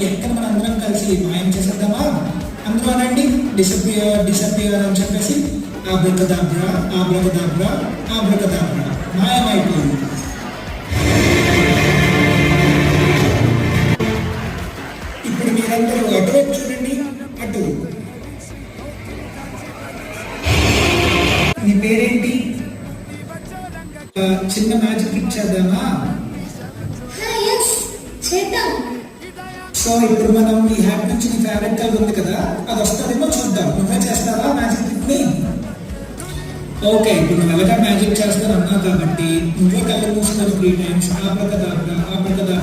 ఎక్కడ మన అందరం కలిసి మాయం చేసేద్దామా? అందరూ అనండి, డిసపియర్ డిసపియర్ అని చెప్పేసి ఆబ్రకదాబ్రా ఆబ్రకదాబ్రా ఆబ్రకదాబ్రా మాయమైపోయింది. ఇప్పుడు మీరందరూ అటువైపు చూడండి, అటు. నీ పేరేంటి? చిన్న మ్యాజిక్ ఇచ్చేద్దామా? సో ఇప్పుడు మనం ఈ హ్యాట్ నుంచి నీ ఫేవరెట్ కలర్ ఉంది కదా, అది వస్తుందేమో చూద్దాం. నువ్వే చేస్తావా మ్యాజిక్ ట్రిక్ ని? ఓకే, ఇప్పుడు నువ్వు ఎలాగా మ్యాజిక్ చేస్తాను అన్నావు కాబట్టి నువ్వే కలర్ మూసుకొని 3 times ఆబ్రకదాబ్రా ఆబ్రకదాబ్రా